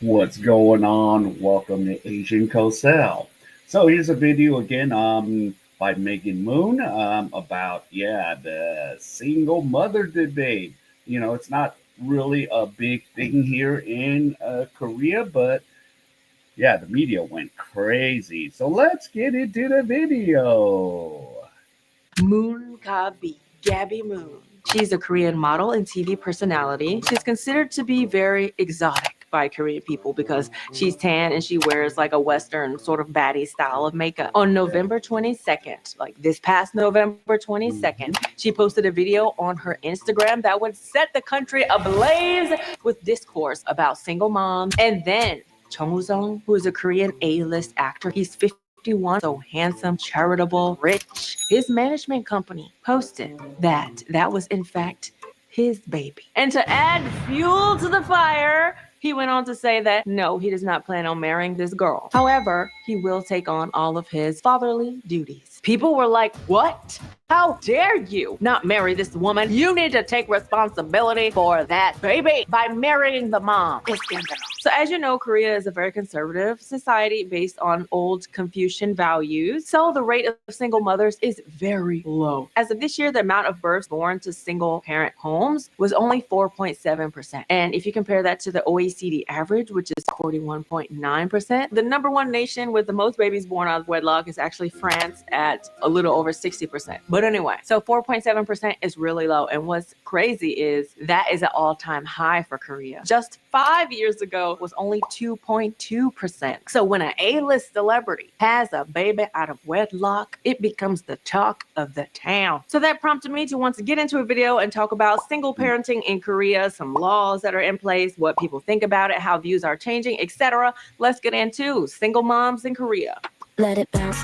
What's going on? Welcome to Asian Cosell. So here's a video again by Megan Moon about the single mother debate. It's not really a big thing here in Korea, but yeah, the media went crazy. So let's get into the video. Moon Gabby Moon. She's a Korean model and TV personality. She's considered to be very exotic by Korean people because she's tan and she wears like a Western sort of baddie style of makeup. On November 22nd, like this past November 22nd, she posted a video on her Instagram that would set the country ablaze with discourse about single moms. And then Chung Woo-sung, who is a Korean A-list actor, he's 51, so handsome, charitable, rich. His management company posted that was in fact his baby. And to add fuel to the fire, he went on to say that no, he does not plan on marrying this girl. However, he will take on all of his fatherly duties. People were like, what? How dare you not marry this woman? You need to take responsibility for that baby by marrying the mom. So as you know, Korea is a very conservative society based on old Confucian values. So the rate of single mothers is very low. As of this year, the amount of births born to single parent homes was only 4.7%. And if you compare that to the OECD average, which is 41.9%, the number one nation with the most babies born out of wedlock is actually France at a little over 60%. But anyway, so 4.7% is really low. And what's crazy is that is an all-time high for Korea. Just 5 years ago was only 2.2%. So when an A-list celebrity has a baby out of wedlock, it becomes the talk of the town. So that prompted me to want to get into a video and talk about single parenting in Korea, some laws that are in place, what people think about it, how views are changing, etc. Let's get into single moms in Korea. Let it bounce.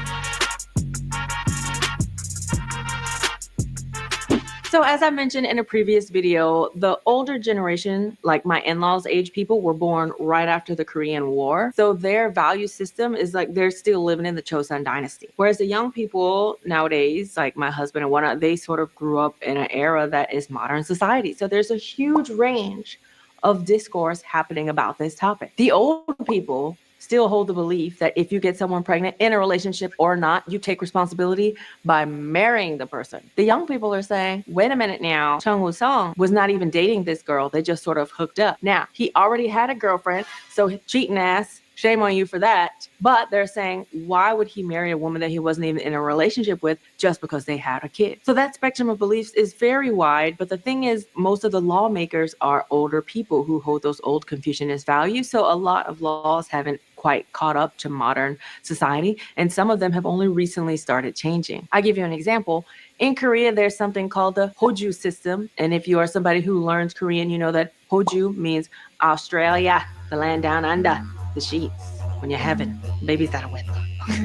So as I mentioned in a previous video, the older generation, like my in-laws age people, were born right after the Korean War. So their value system is like they're still living in the Joseon dynasty. Whereas the young people nowadays, like my husband and whatnot, they sort of grew up in an era that is modern society. So there's a huge range of discourse happening about this topic. The old people still hold the belief that if you get someone pregnant in a relationship or not, you take responsibility by marrying the person. The young people are saying, wait a minute now, Chung Woo-sung was not even dating this girl. They just sort of hooked up. Now, he already had a girlfriend, so cheating ass, shame on you for that. But they're saying, why would he marry a woman that he wasn't even in a relationship with just because they had a kid? So that spectrum of beliefs is very wide. But the thing is, most of the lawmakers are older people who hold those old Confucianist values. So a lot of laws haven't quite caught up to modern society. And some of them have only recently started changing. I'll give you an example. In Korea, there's something called the Hoju system. And if you are somebody who learns Korean, you know that Hoju means Australia, the land down under the sheets when you're having babies out of wedlock.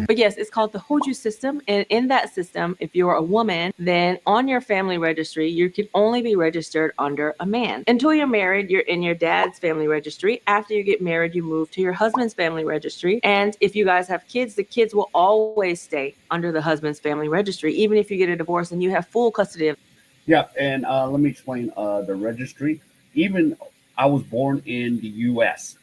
But yes, it's called the Hoju system. And in that system, if you're a woman, then on your family registry, you can only be registered under a man. Until you're married, you're in your dad's family registry. After you get married, you move to your husband's family registry. And if you guys have kids, the kids will always stay under the husband's family registry, even if you get a divorce and you have full custody of. Yeah, and let me explain the registry. Even I was born in the U.S.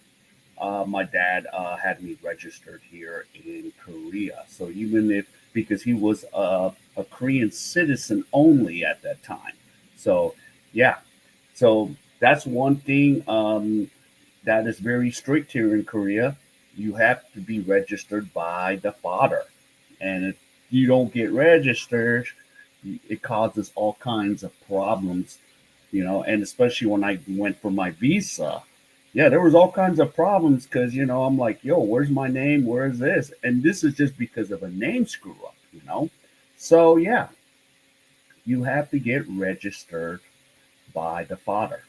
My dad had me registered here in Korea. So even if, because he was a Korean citizen only at that time. So, yeah. So that's one thing that is very strict here in Korea. You have to be registered by the father. And if you don't get registered, it causes all kinds of problems, and especially when I went for my visa, yeah, there was all kinds of problems because, I'm like, yo, where's my name? Where is this? And this is just because of a name screw up. So, yeah, you have to get registered by the father.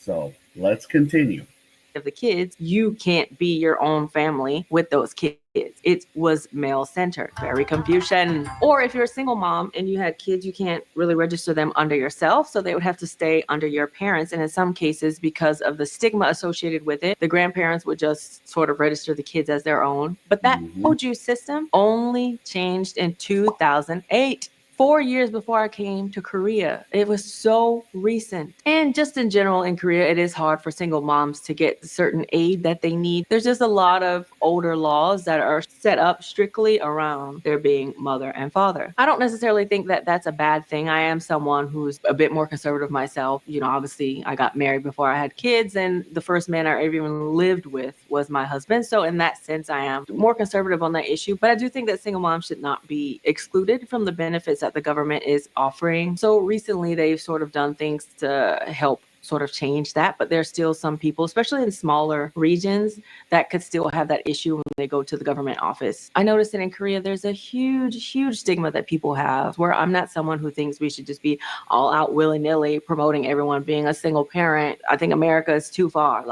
So let's continue. Of the kids, you can't be your own family with those kids. It was male-centered, very Confucian. Or if you're a single mom and you had kids, you can't really register them under yourself, so they would have to stay under your parents. And in some cases, because of the stigma associated with it, the grandparents would just sort of register the kids as their own. But that Hoju system only changed in 2008. 4 years before I came to Korea. It was so recent. And just in general in Korea, it is hard for single moms to get certain aid that they need. There's just a lot of older laws that are set up strictly around their being mother and father. I don't necessarily think that that's a bad thing. I am someone who's a bit more conservative myself. You know, obviously I got married before I had kids, and the first man I ever even lived with was my husband. So in that sense, I am more conservative on that issue. But I do think that single moms should not be excluded from the benefits that the government is offering. So recently they've sort of done things to help sort of change that, but there's still some people, especially in smaller regions, that could still have that issue when they go to the government office. I noticed that in Korea, there's a huge stigma that people have, where I'm not someone who thinks we should just be all out willy-nilly promoting everyone being a single parent. I think America is too far.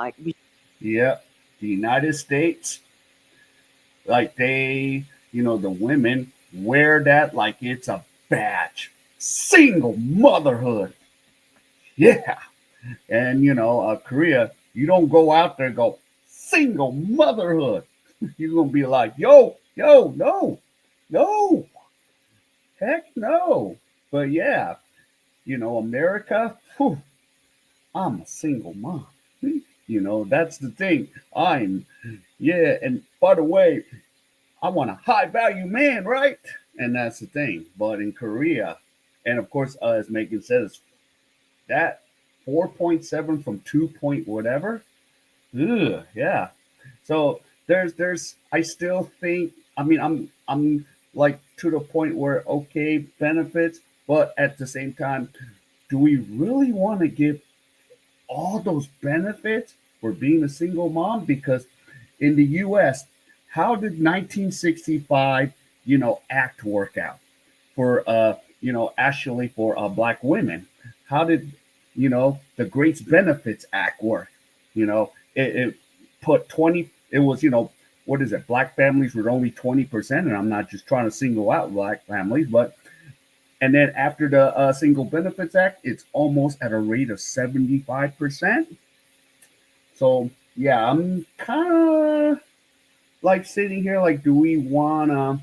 Yeah, the United States, like the women wear that like it's a badge. Single motherhood. Yeah. And Korea, you don't go out there and go single motherhood. You're gonna be like, yo, no, no, heck no. But yeah, America, whew, I'm a single mom. That's the thing. And by the way, I want a high value man, right? And that's the thing. But in Korea, and of course, as Megan says, that 4.7 from 2 point whatever. Ugh, yeah. So I still think, I'm like to the point where, okay, benefits, but at the same time, do we really want to give all those benefits for being a single mom? Because in the US, how did 1965, act work out for, actually for black women? How did, the Great Benefits Act work? It put 20, it was, what is it? Black families were only 20%. And I'm not just trying to single out black families, but, and then after the Single Benefits Act, it's almost at a rate of 75%. So yeah, I'm kind of like sitting here like, do we want to,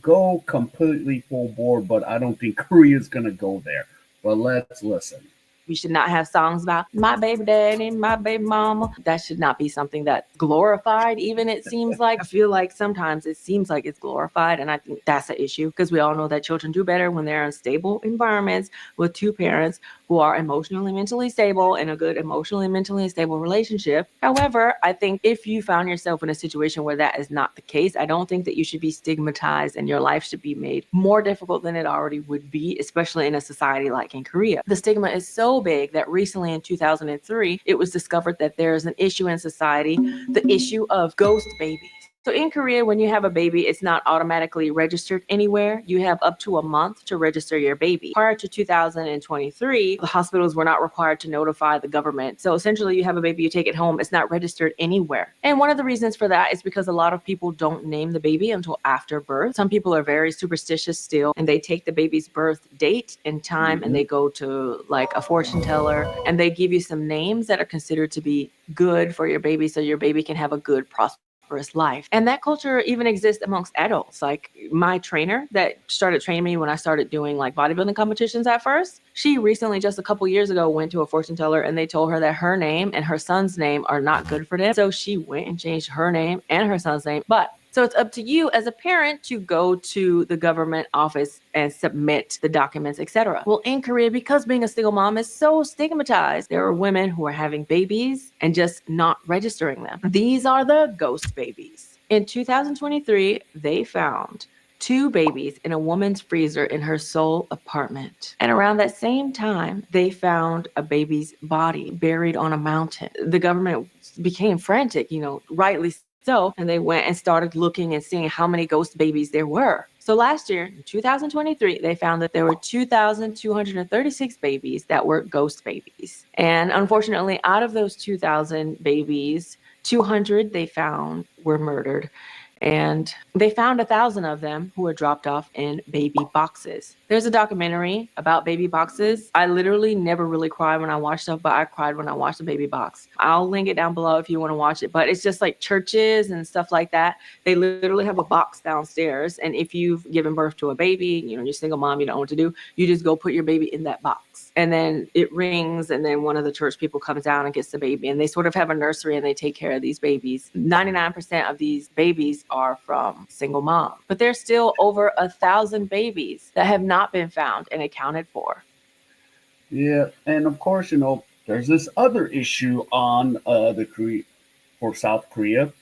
go completely full board? But I don't think Korea's going to go there. But let's listen. We should not have songs about my baby daddy, my baby mama. That should not be something that's glorified, even it seems like. I feel like sometimes it seems like it's glorified, and I think that's an issue because we all know that children do better when they're in stable environments with two parents who are emotionally, mentally stable in a good emotionally, mentally stable relationship. However, I think if you found yourself in a situation where that is not the case, I don't think that you should be stigmatized and your life should be made more difficult than it already would be, especially in a society like in Korea. The stigma is so big that recently in 2003, it was discovered that there is an issue in society, the issue of ghost babies. So in Korea, when you have a baby, it's not automatically registered anywhere. You have up to a month to register your baby. Prior to 2023, the hospitals were not required to notify the government. So essentially, you have a baby, you take it home, it's not registered anywhere. And one of the reasons for that is because a lot of people don't name the baby until after birth. Some people are very superstitious still, and they take the baby's birth date and time, and they go to like a fortune teller, and they give you some names that are considered to be good for your baby so your baby can have a good, prosperous life. And that culture even exists amongst adults. Like my trainer that started training me when I started doing like bodybuilding competitions at first, she recently, just a couple years ago, went to a fortune teller and they told her that her name and her son's name are not good for them. So she went and changed her name and her son's name. But so it's up to you as a parent to go to the government office and submit the documents, etc. Well, in Korea, because being a single mom is so stigmatized, there are women who are having babies and just not registering them. These are the ghost babies. In 2023, they found 2 babies in a woman's freezer in her Seoul apartment. And around that same time, they found a baby's body buried on a mountain. The government became frantic, rightly so, and they went and started looking and seeing how many ghost babies there were. So last year, in 2023, they found that there were 2,236 babies that were ghost babies. And unfortunately, out of those 2,000 babies, 200 they found were murdered. And they found 1,000 of them who were dropped off in baby boxes. There's a documentary about baby boxes. I literally never really cry when I watch stuff, but I cried when I watched the baby box. I'll link it down below if you want to watch it. But it's just like churches and stuff like that. They literally have a box downstairs. And if you've given birth to a baby, you know, you're a single mom, you don't know what to do, you just go put your baby in that box. And then it rings, and then one of the church people comes down and gets the baby. And they sort of have a nursery and they take care of these babies. 99% of these babies are from single moms. But there's still over 1,000 babies that have not been found and accounted for. Yeah, and of course, there's this other issue on for South Korea,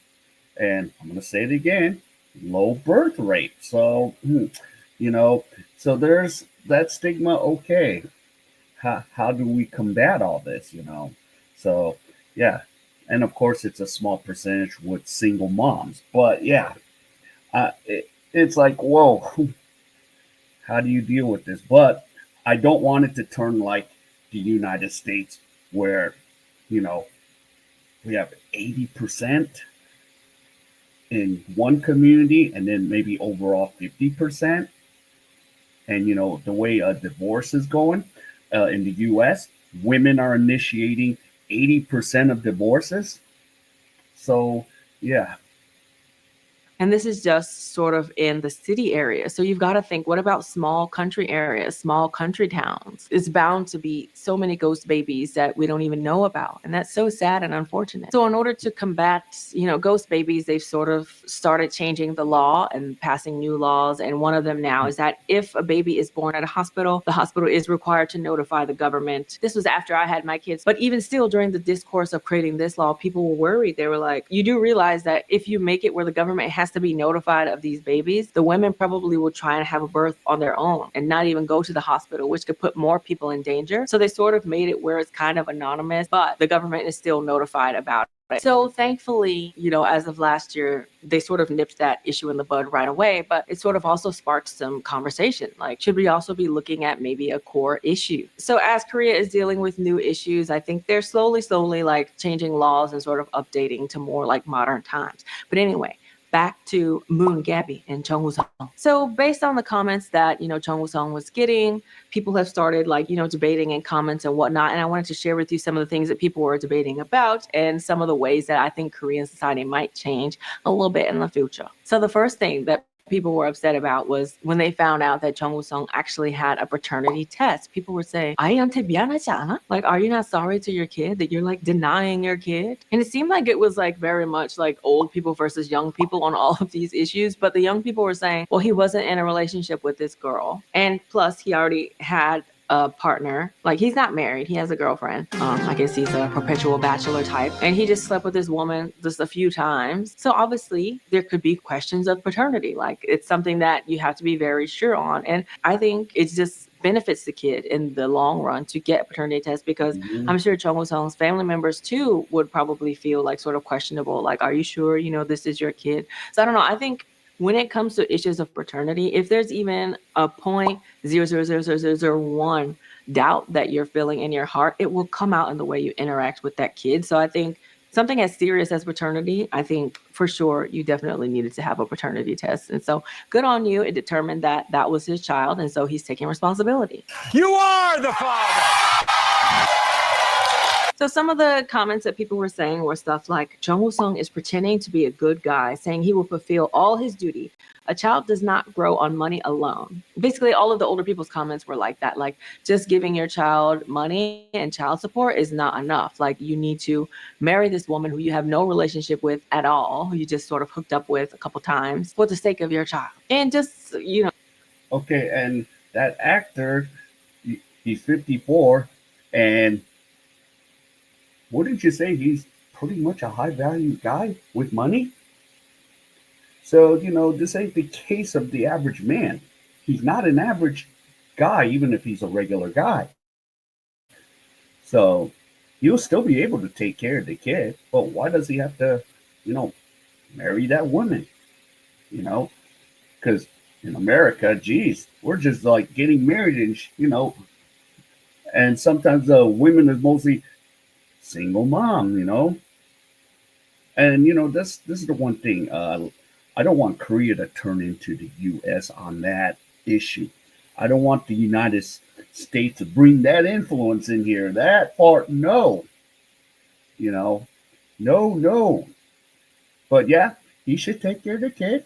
and I'm going to say it again: low birth rate. So, you know, so there's that stigma. Okay, how do we combat all this? So yeah, and of course, it's a small percentage with single moms, but yeah, it's like whoa, how do you deal with this? But I don't want it to turn like the United States, where you know we have 80% in one community, and then maybe overall 50%. And the way a divorce is going in the U.S., women are initiating 80% of divorces. So yeah. And this is just sort of in the city area. So you've got to think, what about small country areas, small country towns? It's bound to be so many ghost babies that we don't even know about. And that's so sad and unfortunate. So in order to combat, ghost babies, they've sort of started changing the law and passing new laws. And one of them now is that if a baby is born at a hospital, the hospital is required to notify the government. This was after I had my kids. But even still, during the discourse of creating this law, people were worried. They were like, you do realize that if you make it where the government has to be notified of these babies, the women probably will try and have a birth on their own and not even go to the hospital, which could put more people in danger. So they sort of made it where it's kind of anonymous, but the government is still notified about it. So thankfully, as of last year, they sort of nipped that issue in the bud right away, but it sort of also sparked some conversation. Like, should we also be looking at maybe a core issue? So as Korea is dealing with new issues, I think they're slowly like changing laws and sort of updating to more like modern times. But anyway, back to Moon Gabby and Chung Woo-sung. So based on the comments that, Chung Woo-sung was getting, people have started debating in comments and whatnot. And I wanted to share with you some of the things that people were debating about and some of the ways that I think Korean society might change a little bit in the future. So the first thing that people were upset about was when they found out that Chung Woo-sung actually had a paternity test. People were saying, 아이한테 미안하지 않아? Like, are you not sorry to your kid that you're like denying your kid? And it seemed like it was like very much like old people versus young people on all of these issues. But the young people were saying, well, he wasn't in a relationship with this girl. And plus he already had a partner. Like, he's not married, he has a girlfriend. I guess he's a perpetual bachelor type, and he just slept with this woman just a few times. So obviously there could be questions of paternity. Like, it's something that you have to be very sure on, and I think it's just benefits the kid in the long run to get a paternity test, because I'm sure Chung Woo-sung's family members too would probably feel like sort of questionable, like, are you sure this is your kid? So I don't know, I think when it comes to issues of paternity, if there's even a 0.0000001 doubt that you're feeling in your heart, it will come out in the way you interact with that kid. So I think something as serious as paternity, I think for sure you definitely needed to have a paternity test. And so good on you. It determined that that was his child, and so he's taking responsibility. You are the father! So some of the comments that people were saying were stuff like, Chung Woo-sung is pretending to be a good guy, saying he will fulfill all his duty. A child does not grow on money alone. Basically, all of the older people's comments were like that. Like, just giving your child money and child support is not enough. Like, you need to marry this woman who you have no relationship with at all, who you just sort of hooked up with a couple times for the sake of your child. And just, Okay, and that actor, he's 54, and what did you say? He's pretty much a high value guy with money. So, this ain't the case of the average man. He's not an average guy, even if he's a regular guy. So he'll still be able to take care of the kid, but why does he have to, marry that woman? Because in America, geez, we're just like getting married and, and sometimes women is mostly single mom, and this is the one thing I don't want Korea to turn into the U.S. on that issue. I don't want the United States to bring that influence in here. That part, no, you know, no, no. But yeah, he should take care of the kid.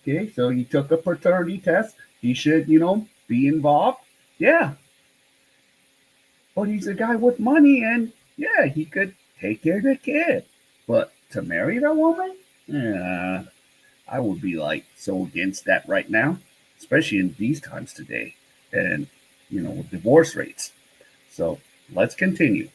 Okay, so he took a paternity test. He should, be involved. Yeah, but he's a guy with money, and yeah, he could take care of the kid. But to marry the woman, yeah, I would be like so against that right now, especially in these times today, and with divorce rates. So let's continue.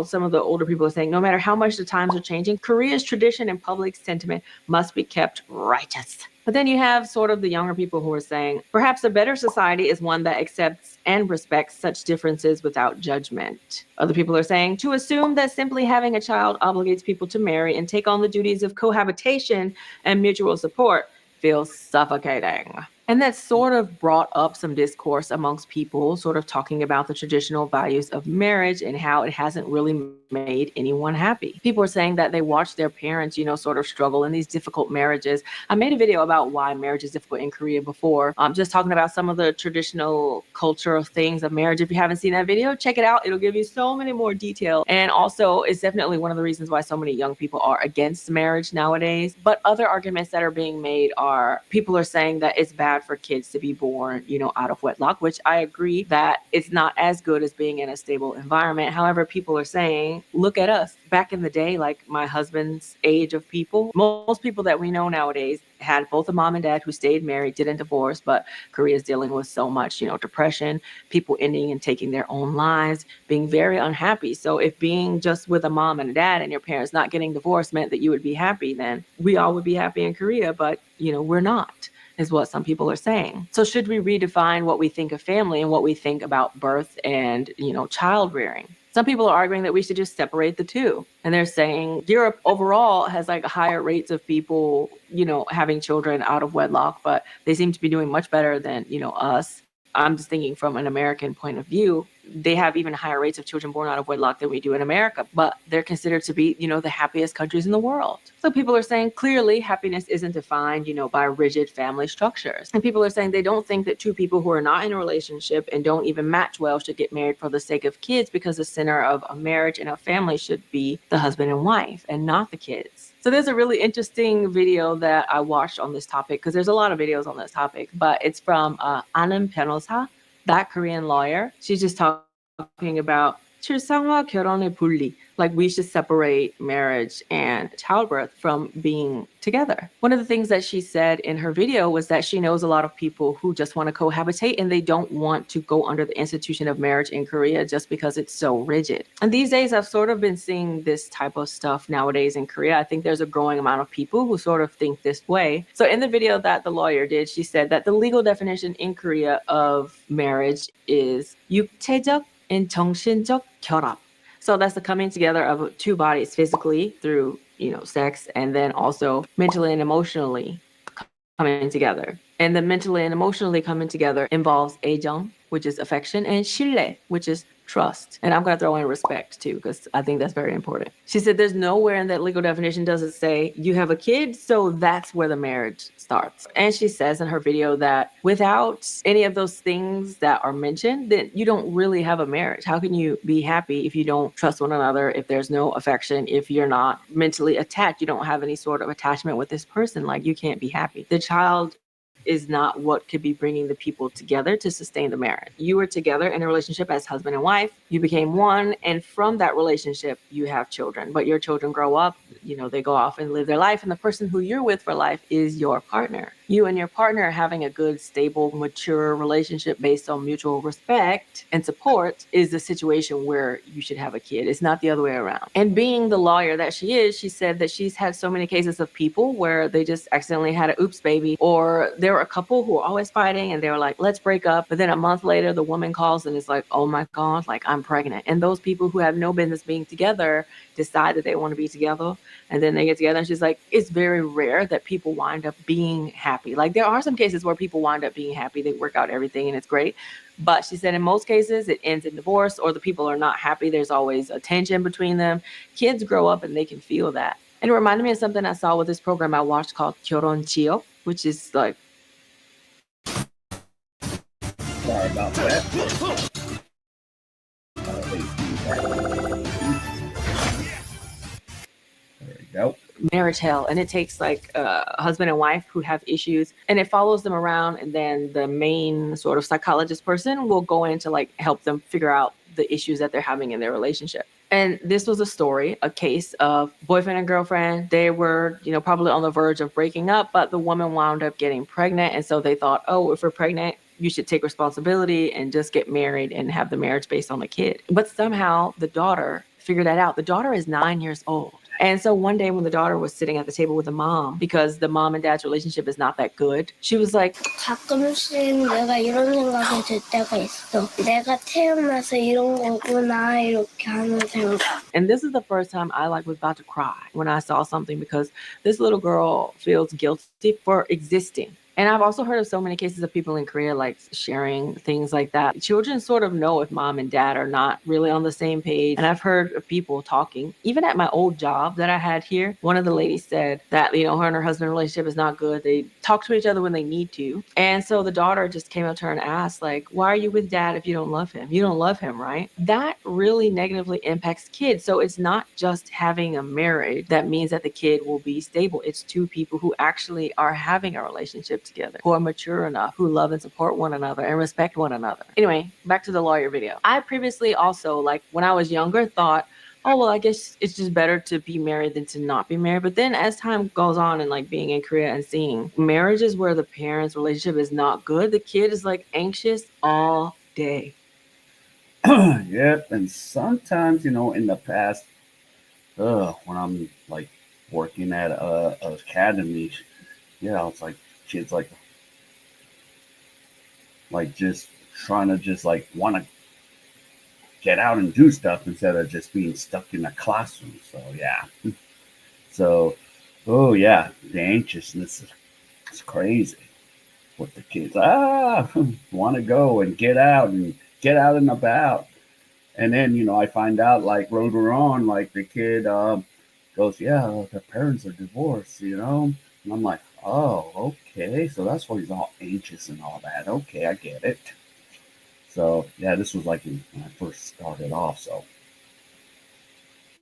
Some of the older people are saying no matter how much the times are changing, Korea's tradition and public sentiment must be kept righteous. But then you have sort of the younger people who are saying perhaps a better society is one that accepts and respects such differences without judgment. Other people are saying to assume that simply having a child obligates people to marry and take on the duties of cohabitation and mutual support feels suffocating. And that sort of brought up some discourse amongst people, sort of talking about the traditional values of marriage and how it hasn't really made anyone happy. People are saying that they watched their parents, sort of struggle in these difficult marriages. I made a video about why marriage is difficult in Korea before, just talking about some of the traditional cultural things of marriage. If you haven't seen that video, check it out. It'll give you so many more details. And also, it's definitely one of the reasons why so many young people are against marriage nowadays. But other arguments that are being made are people are saying that it's bad for kids to be born, out of wedlock, which I agree that it's not as good as being in a stable environment. However, people are saying, look at us. Back in the day, like my husband's age of people, most people that we know nowadays had both a mom and dad who stayed married, didn't divorce, but Korea is dealing with so much, depression, people ending and taking their own lives, being very unhappy. So if being just with a mom and a dad and your parents not getting divorced meant that you would be happy, then we all would be happy in Korea, but, we're not, is what some people are saying. So should we redefine what we think of family and what we think about birth and, child rearing? Some people are arguing that we should just separate the two. And they're saying Europe overall has like higher rates of people, having children out of wedlock, but they seem to be doing much better than, us. I'm just thinking from an American point of view, they have even higher rates of children born out of wedlock than we do in America, but they're considered to be, the happiest countries in the world. So people are saying clearly happiness isn't defined, by rigid family structures. And people are saying they don't think that two people who are not in a relationship and don't even match well should get married for the sake of kids, because the center of a marriage and a family should be the husband and wife and not the kids. So there's a really interesting video that I watched on this topic, because there's a lot of videos on this topic, but it's from 아는 변호사, that Korean lawyer. She's just talking about 출산과 결혼의 분리. Like we should separate marriage and childbirth from being together. One of the things that she said in her video was that she knows a lot of people who just want to cohabitate and they don't want to go under the institution of marriage in Korea just because it's so rigid. And these days I've sort of been seeing this type of stuff nowadays in Korea. I think there's a growing amount of people who sort of think this way. So in the video that the lawyer did, she said that the legal definition in Korea of marriage is 육체적 and 정신적 결합. So that's the coming together of two bodies physically through, sex, and then also mentally and emotionally coming together. And the mentally and emotionally coming together involves 애정, which is affection, and 신뢰, which is trust. And I'm going to throw in respect too, because I think that's very important. She said there's nowhere in that legal definition does it say you have a kid, so that's where the marriage starts. And she says in her video that without any of those things that are mentioned, then you don't really have a marriage. How can you be happy if you don't trust one another, if there's no affection, if you're not mentally attached, you don't have any sort of attachment with this person? Like, you can't be happy. The child is not what could be bringing the people together to sustain the marriage. You were together in a relationship as husband and wife, you became one, and from that relationship, you have children. But your children grow up, they go off and live their life, and the person who you're with for life is your partner. You and your partner having a good, stable, mature relationship based on mutual respect and support is the situation where you should have a kid. It's not the other way around. And being the lawyer that she is, she said that she's had so many cases of people where they just accidentally had an oops baby, or there were a couple who were always fighting and they were like, let's break up. But then a month later, the woman calls and is like, oh my God, like I'm pregnant. And those people who have no business being together decide that they want to be together. And then they get together, and she's like, it's very rare that people wind up being happy. Like, there are some cases where people wind up being happy. They work out everything and it's great. But she said in most cases, it ends in divorce, or the people are not happy. There's always a tension between them. Kids grow up and they can feel that. And it reminded me of something I saw with this program I watched called 결혼 지역, which is like. Sorry about that. There we go. Marriage hell, and it takes like a husband and wife who have issues, and it follows them around, and then the main sort of psychologist person will go in to like help them figure out the issues that they're having in their relationship. And this was a story, a case of boyfriend and girlfriend. They were, probably on the verge of breaking up, but the woman wound up getting pregnant, and so they thought, oh, if we're pregnant, you should take responsibility and just get married and have the marriage based on the kid. But somehow the daughter figured that out. The daughter is 9 years old. And so one day when the daughter was sitting at the table with the mom, because the mom and dad's relationship is not that good, she was like, 가끔씩 내가 이런 생각이 들 때가 있어. 내가 태어나서 이런 거구나 이렇게 하는 생각. And this is the first time I was about to cry when I saw something, because this little girl feels guilty for existing. And I've also heard of so many cases of people in Korea like sharing things like that. Children sort of know if mom and dad are not really on the same page. And I've heard of people talking, even at my old job that I had here. One of the ladies said that, her and her husband relationship is not good. They talk to each other when they need to. And so the daughter just came up to her and asked, like, why are you with dad if you don't love him? You don't love him, right? That really negatively impacts kids. So it's not just having a marriage that means that the kid will be stable. It's two people who actually are having a relationship together, who are mature enough, who love and support one another and respect one another. Anyway, back to the lawyer video. I previously also, when I was younger, thought, oh, well, I guess it's just better to be married than to not be married. But then as time goes on and being in Korea and seeing marriages where the parents' relationship is not good, the kid is anxious all day. Yep. And sometimes, in the past, when I'm working at academy, yeah, it's kids just trying to just want to get out and do stuff instead of just being stuck in a classroom. So yeah. So the anxiousness is crazy with the kids. Want to go and get out and about. And then, I find out later on, the kid goes, yeah, their parents are divorced, and I'm like, oh, okay, so that's why he's all anxious and all that. Okay, I get it. So yeah, this was when I first started off. So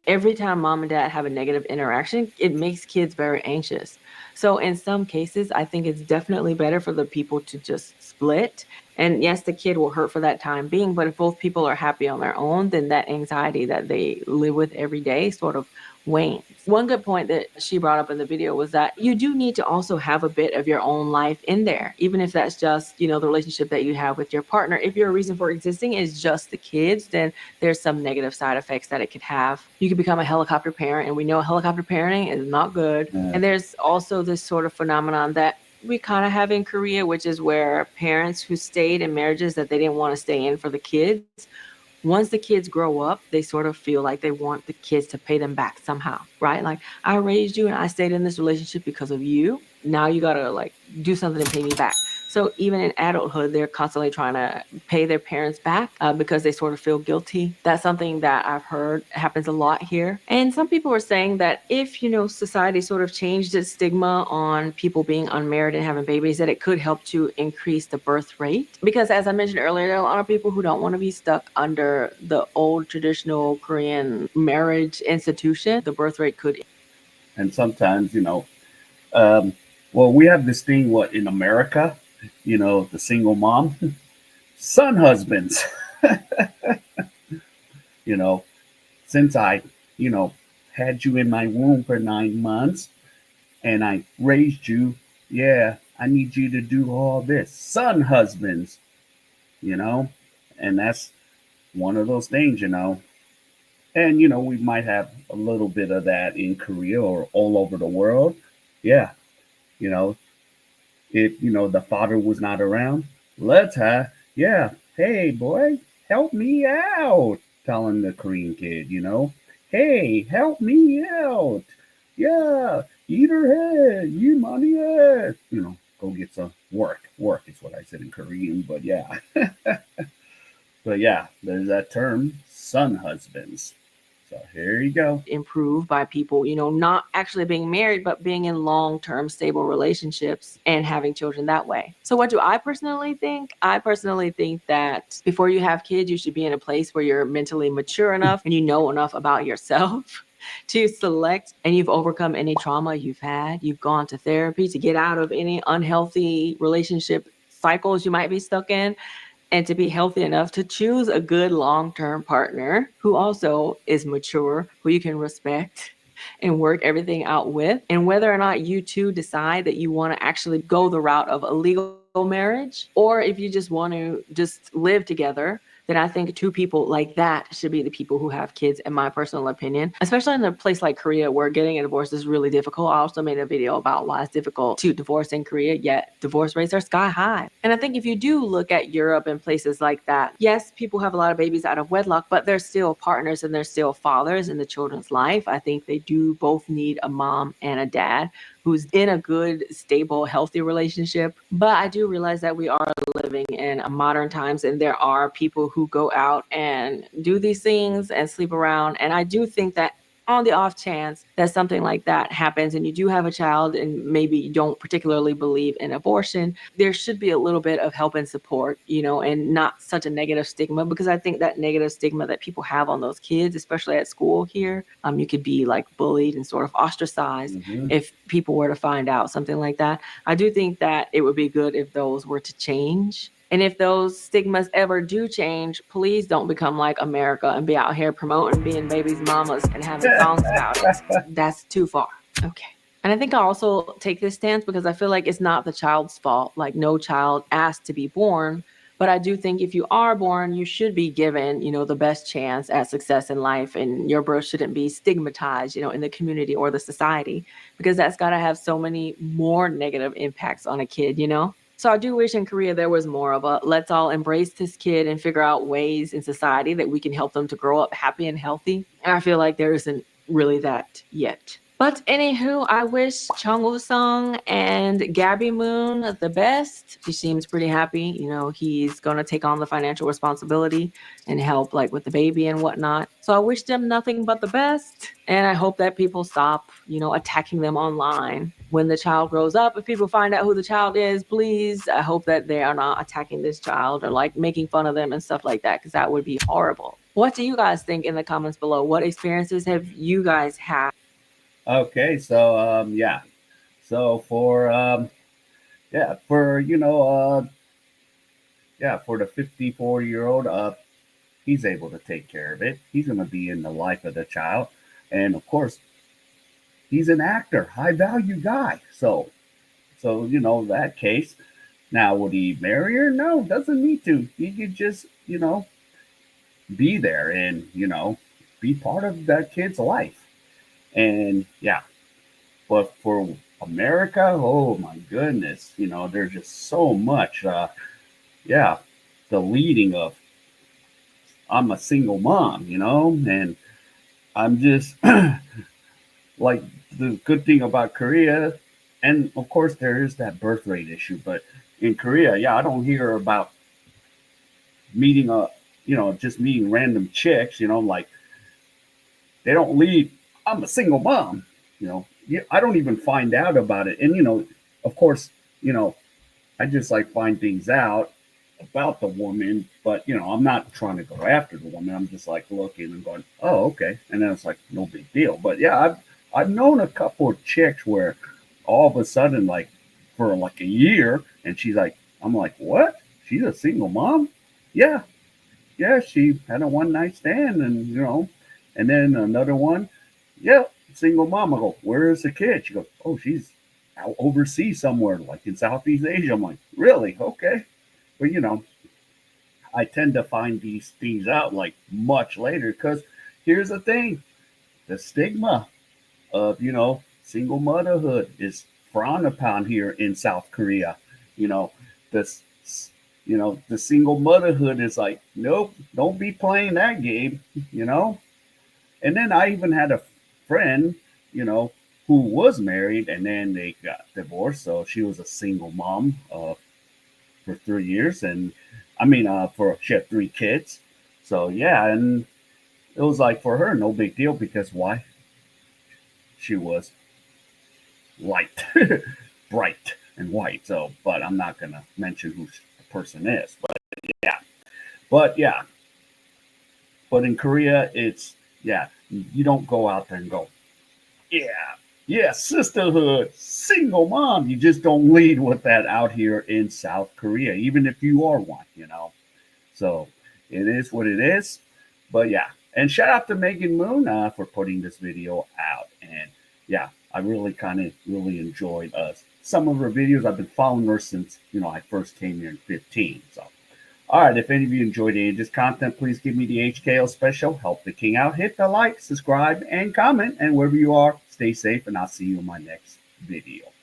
every time mom and dad have a negative interaction, it makes kids very anxious. So in some cases, I think it's definitely better for the people to just split. And yes, the kid will hurt for that time being, but if both people are happy on their own, then that anxiety that they live with every day sort of wanes. One good point that she brought up in the video was that you do need to also have a bit of your own life in there, even if that's just, the relationship that you have with your partner. If your reason for existing is just the kids, then there's some negative side effects that it could have. You could become a helicopter parent, and we know helicopter parenting is not good. And there's also this sort of phenomenon that we kind of have in Korea, which is where parents who stayed in marriages that they didn't want to stay in for the kids, once the kids grow up, they sort of feel like they want the kids to pay them back somehow, right? I raised you and I stayed in this relationship because of you. Now you got to do something to pay me back. So even in adulthood, they're constantly trying to pay their parents back because they sort of feel guilty. That's something that I've heard happens a lot here. And some people are saying that if, society sort of changed its stigma on people being unmarried and having babies, that it could help to increase the birth rate. Because as I mentioned earlier, there are a lot of people who don't want to be stuck under the old traditional Korean marriage institution. The birth rate could. And sometimes, we have this thing, in America, the single mom, son husbands, since I, had you in my womb for 9 months and I raised you, yeah, I need you to do all this. Son husbands, and that's one of those things, and, we might have a little bit of that in Korea or all over the world. Yeah. If, the father was not around, let's have, hey, boy, help me out. Telling the Korean kid, hey, help me out. Yeah, eat her head, you money head. Go get some work. Work is what I said in Korean, but yeah. But yeah, there's that term, son husbands. So There you go. Improved by people, not actually being married, but being in long-term stable relationships and having children that way. So what do I personally think? I personally think that before you have kids, you should be in a place where you're mentally mature enough and you know enough about yourself to select, and you've overcome any trauma you've had. You've gone to therapy to get out of any unhealthy relationship cycles you might be stuck in, and to be healthy enough to choose a good long-term partner who also is mature, who you can respect and work everything out with. And whether or not you two decide that you want to actually go the route of a legal marriage, or if you just want to just live together, then I think two people like that should be the people who have kids, in my personal opinion, especially in a place like Korea where getting a divorce is really difficult. I also made a video about why it's difficult to divorce in Korea, yet divorce rates are sky high. And I think if you do look at Europe and places like that, yes, people have a lot of babies out of wedlock, but they're still partners and they're still fathers in the children's life. I think they do both need a mom and a dad who's in a good, stable, healthy relationship. But I do realize that we are living in modern times, and there are people who go out and do these things and sleep around. And I do think that on the off chance that something like that happens and you do have a child and maybe you don't particularly believe in abortion, there should be a little bit of help and support, and not such a negative stigma, because I think that negative stigma that people have on those kids, especially at school here, you could be like bullied and sort of ostracized if people were to find out something like that. I do think that it would be good if those were to change. And if those stigmas ever do change, please don't become like America and be out here promoting being babies' mamas and having songs about it. That's too far. Okay. And I think I also take this stance because I feel like it's not the child's fault. Like, no child asked to be born. But I do think if you are born, you should be given, the best chance at success in life. And your birth shouldn't be stigmatized, in the community or the society, because that's got to have so many more negative impacts on a kid, So I do wish in Korea there was more of a let's all embrace this kid and figure out ways in society that we can help them to grow up happy and healthy. And I feel like there isn't really that yet. But anywho, I wish Chung Woo-sung and Gabby Moon the best. She seems pretty happy. He's going to take on the financial responsibility and help like with the baby and whatnot. So I wish them nothing but the best. And I hope that people stop, attacking them online. When the child grows up, if people find out who the child is, please, I hope that they are not attacking this child or like making fun of them and stuff like that, because that would be horrible. What do you guys think in the comments below? What experiences have you guys had? Okay, so yeah. So for yeah, for yeah, for the 54-year-old, he's able to take care of it. He's going to be in the life of the child. And of course, he's an actor, high value guy. So that case. Now, would he marry her? No, doesn't need to. He could just, be there and, be part of that kid's life. And yeah, but for America, oh my goodness, there's just so much, yeah, the leading of I'm a single mom, and I'm just like the good thing about Korea, and of course there is that birth rate issue, but in Korea, yeah, I don't hear about meeting just meeting random chicks, like they don't leave. I'm a single mom, I don't even find out about it. And, of course, I just like find things out about the woman, but, I'm not trying to go after the woman. I'm just like looking and going, oh, okay. And then it's like, no big deal. But yeah, I've known a couple of chicks where all of a sudden, like for like a year, and she's like, I'm like, what? She's a single mom? Yeah. Yeah. She had a one night stand and, and then another one. Yeah. Single mom. I go, where is the kid? She goes, oh, she's out overseas somewhere, like in Southeast Asia. I'm like, really? Okay. But, I tend to find these things out like much later because here's the thing. The stigma of, single motherhood is frowned upon here in South Korea. This, the single motherhood is like, nope, don't be playing that game, And then I even had a friend, who was married and then they got divorced. So she was a single mom for 3 years. And I mean, she had 3 kids. So yeah. And it was like for her, no big deal because why? She was light, bright, and white. So, but I'm not gonna mention who the person is. But yeah, but in Korea, it's yeah, you don't go out there and go, yeah, yeah, sisterhood, single mom. You just don't lead with that out here in South Korea, even if you are one, you know. So it is what it is. But yeah, and shout out to Megan Moon for putting this video out. And yeah, I really really enjoyed some of her videos. I've been following her since I first came here in 15. So all right, if any of you enjoyed any of this content, please give me the HKO special. Help the king out. Hit the like, subscribe, and comment. And wherever you are, stay safe, and I'll see you in my next video.